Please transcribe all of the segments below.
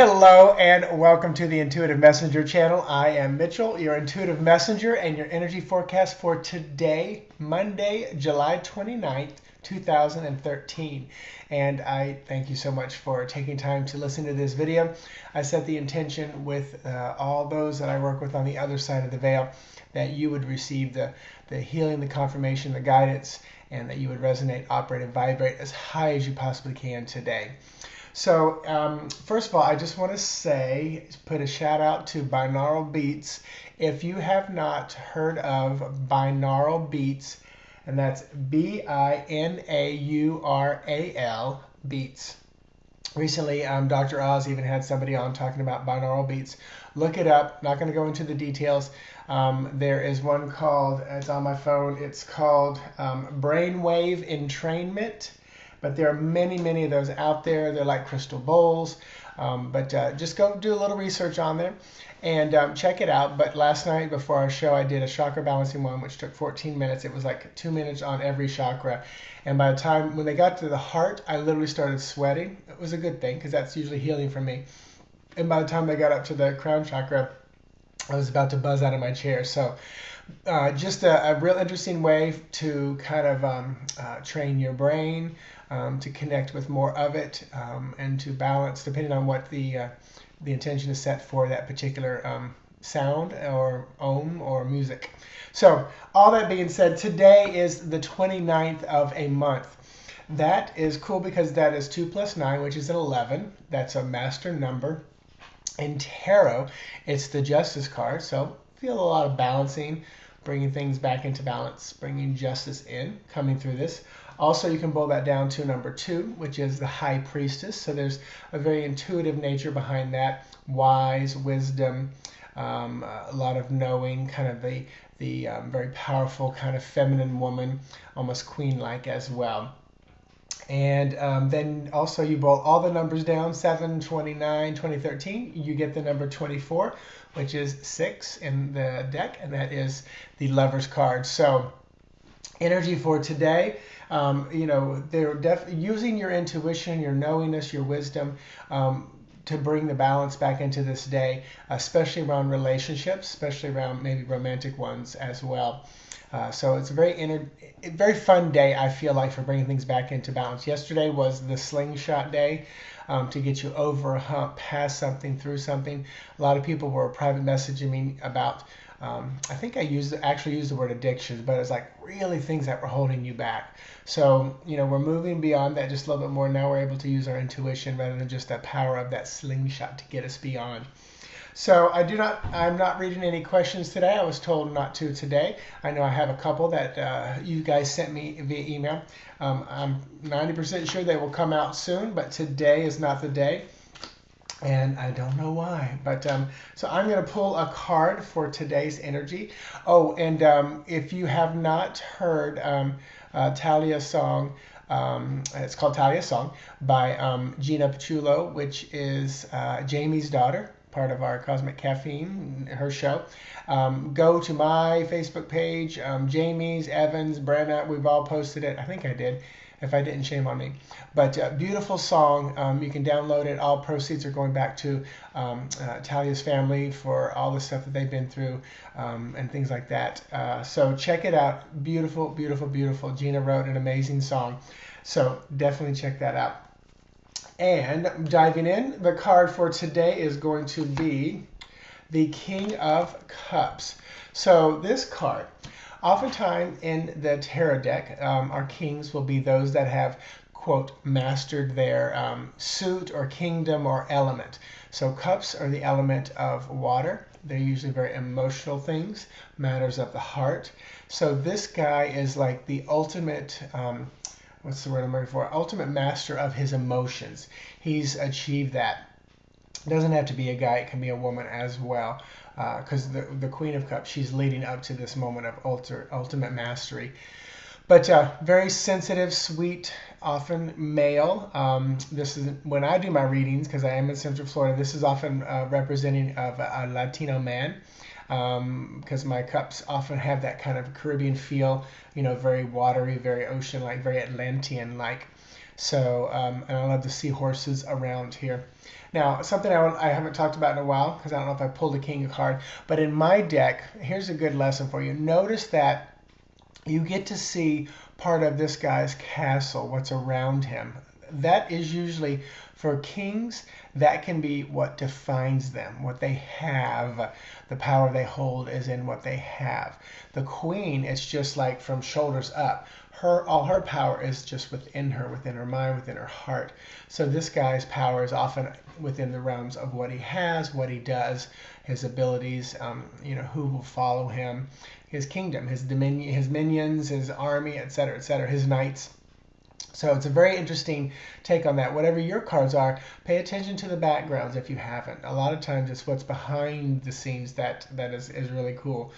Hello and welcome to the Intuitive Messenger channel. I am Mitchell, your Intuitive Messenger, and your energy forecast for today, Monday, July 29th, 2013. And I thank you so much for taking time to listen to this video. I set the intention with all those that I work with on the other side of the veil that you would receive the healing, the confirmation, the guidance, and that you would resonate, operate, and vibrate as high as you possibly can today. So first of all, I just want to put a shout out to Binaural Beats. If you have not heard of Binaural Beats, and that's Binaural Beats. Recently, Dr. Oz even had somebody on talking about binaural beats. Look it up. Not going to go into the details. There is one called, it's on my phone, it's called Brainwave Entrainment. But there are many, many of those out there. They're like crystal bowls. But just go do a little research on there and check it out. But last night before our show, I did a chakra balancing one, which took 14 minutes. It was like 2 minutes on every chakra. And by the time, when they got to the heart, I literally started sweating. It was a good thing because that's usually healing for me. And by the time they got up to the crown chakra, I was about to buzz out of my chair. So just a real interesting way to kind of train your brain, to connect with more of it, and to balance depending on what the intention is set for that particular sound or ohm or music. So all that being said, today is the 29th of a month. That is cool because that is 2 plus 9, which is an 11. That's a master number. In tarot, it's the Justice card, so feel a lot of balancing, bringing things back into balance, bringing justice in, coming through this. Also, you can boil that down to number 2, which is the High Priestess. So there's a very intuitive nature behind that, wise, wisdom, a lot of knowing, kind of the very powerful kind of feminine woman, almost queen-like as well. And then also you boil all the numbers down, 7, 29, 2013, you get the number 24, which is 6 in the deck, and that is the Lover's card. So energy for today, they're using your intuition, your knowingness, your wisdom, to bring the balance back into this day, especially around relationships, especially around maybe romantic ones as well. So it's a very fun day, I feel like, for bringing things back into balance. Yesterday was the slingshot day, to get you over a hump, past something, through something. A lot of people were private messaging me about, I think I actually used the word addiction, but it's like really things that were holding you back. So, we're moving beyond that just a little bit more. Now we're able to use our intuition rather than just that power of that slingshot to get us beyond. So I'm not reading any questions today. I was told not to today. I know I have a couple that you guys sent me via email. I'm 90% sure they will come out soon, but today is not the day. And I don't know why, but so I'm going to pull a card for today's energy. Oh, and if you have not heard Talia's song, it's called Talia's Song by Gina Paciullo, which is Jamie's daughter, part of our Cosmic Caffeine, her show. Go to my Facebook page, Jamie's, Evans, Brenna, we've all posted it. I think I did. If I didn't, shame on me. But beautiful song. You can download it. All proceeds are going back to Talia's family for all the stuff that they've been through, and things like that. So check it out. Beautiful, beautiful, beautiful. Gina wrote an amazing song. So definitely check that out. And diving in, the card for today is going to be the King of Cups. So this card, oftentimes in the tarot deck, our kings will be those that have, quote, mastered their suit or kingdom or element. So cups are the element of water. They're usually very emotional things, matters of the heart. So this guy is like the ultimate, what's the word I'm looking for? Ultimate master of his emotions. He's achieved that. It doesn't have to be a guy, it can be a woman as well. Because the Queen of Cups, she's leading up to this moment of ultimate mastery. But very sensitive, sweet, often male. This is when I do my readings, because I am in Central Florida, this is often representing of a Latino man. because my cups often have that kind of Caribbean feel, very watery, very ocean-like, very Atlantean-like. So, and I love the seahorses around here. Now, something I haven't talked about in a while, because I don't know if I pulled a king card, but in my deck, here's a good lesson for you. Notice that you get to see part of this guy's castle, what's around him. That is usually, for kings, that can be what defines them, what they have. The power they hold is in what they have. The queen, it's just like from shoulders up. All her power is just within her, within her mind, within her heart. So this guy's power is often within the realms of what he has, what he does, his abilities, who will follow him, his kingdom, his dominion, his minions, his army, etc., his knights. So it's a very interesting take on that. Whatever your cards are, pay attention to the backgrounds if you haven't. A lot of times it's what's behind the scenes that is really cool.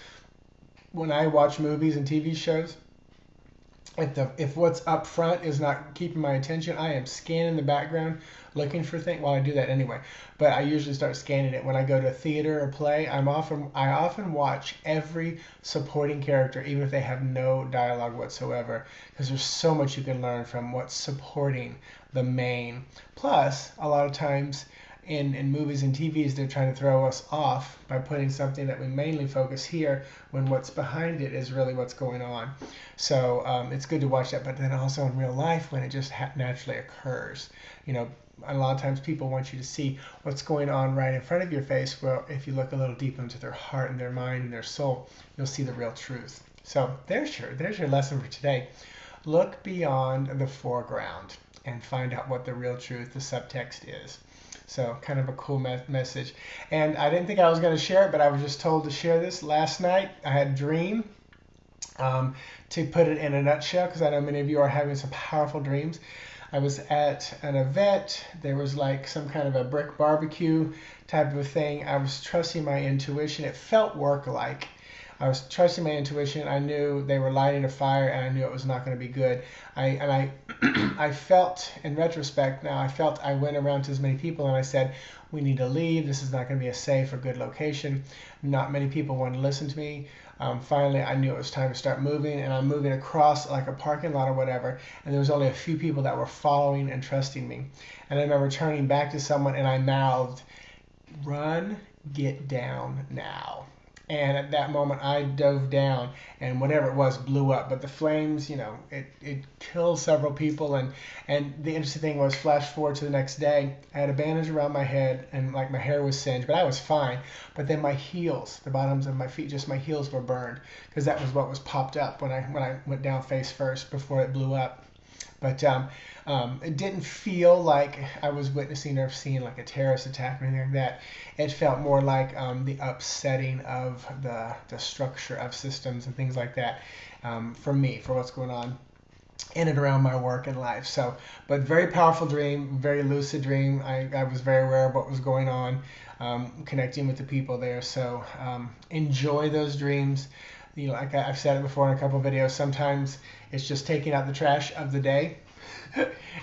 When I watch movies and TV shows, if what's up front is not keeping my attention, I am scanning the background looking for things. Well, I do that anyway, but I usually start scanning it when I go to a theater or play. I often watch every supporting character, even if they have no dialogue whatsoever, because there's so much you can learn from what's supporting the main. Plus, a lot of times in movies and TVs, they're trying to throw us off by putting something that we mainly focus here when what's behind it is really what's going on. So it's good to watch that, but then also in real life when it just naturally occurs. A lot of times people want you to see what's going on right in front of your face. Well, if you look a little deeper into their heart and their mind and their soul, you'll see the real truth. So there's your lesson for today. Look beyond the foreground and find out what the real truth, the subtext is. So kind of a cool message. And I didn't think I was going to share it, but I was just told to share this. Last night I had a dream, to put it in a nutshell, because I know many of you are having some powerful dreams. I was at an event. There was like some kind of a brick barbecue type of a thing. I was trusting my intuition. It felt work-like. I was trusting my intuition. I knew they were lighting a fire, and I knew it was not going to be good. I felt, in retrospect now, I went around to as many people and I said, we need to leave. This is not going to be a safe or good location. Not many people wanted to listen to me. Finally, I knew it was time to start moving, and I'm moving across like a parking lot or whatever, and there was only a few people that were following and trusting me. And I remember turning back to someone and I mouthed, run, get down now. And at that moment, I dove down, and whatever it was blew up. But the flames, it killed several people. And the interesting thing was, flash forward to the next day, I had a bandage around my head, and like my hair was singed, but I was fine. But then my heels, the bottoms of my feet, just my heels were burned, because that was what was popped up when I went down face first before it blew up. But it didn't feel like I was witnessing or seeing like a terrorist attack or anything like that. It felt more like the upsetting of the structure of systems and things like that, for me, for what's going on in and around my work and life. So, but very powerful dream, very lucid dream. I was very aware of what was going on, connecting with the people there. So enjoy those dreams. Like I've said it before in a couple of videos, sometimes it's just taking out the trash of the day.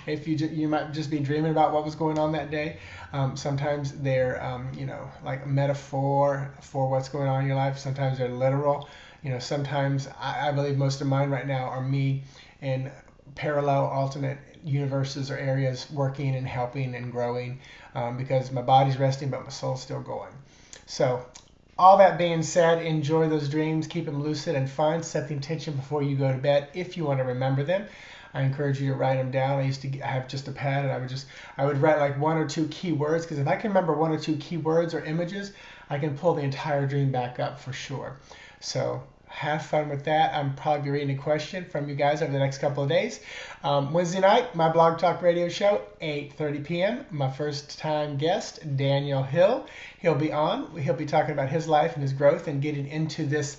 If you might just be dreaming about what was going on that day. Sometimes they're like a metaphor for what's going on in your life. Sometimes they're literal. Sometimes I believe most of mine right now are me in parallel alternate universes or areas, working and helping and growing, because my body's resting but my soul's still going. So all that being said, enjoy those dreams, keep them lucid, and fun. Set the intention before you go to bed if you want to remember them. I encourage you to write them down. I used to have just a pad, and I would write like 1 or 2 key words, because if I can remember 1 or 2 key words or images, I can pull the entire dream back up for sure. So have fun with that. I'm probably be reading a question from you guys over the next couple of days. Wednesday night, my Blog Talk radio show, 8:30 p.m. My first time guest, Daniel Hill. He'll be on. He'll be talking about his life and his growth and getting into this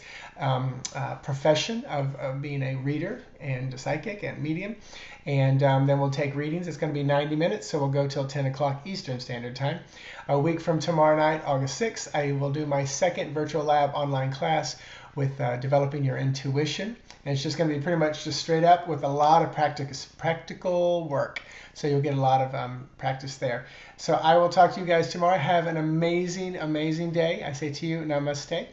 profession of being a reader and a psychic and medium. And then we'll take readings. It's going to be 90 minutes, so we'll go till 10 o'clock Eastern Standard Time. A week from tomorrow night, August 6th, I will do my second virtual lab online class with developing your intuition. And it's just going to be pretty much just straight up with a lot of practical work. So you'll get a lot of practice there. So I will talk to you guys tomorrow. Have an amazing, amazing day. I say to you, namaste.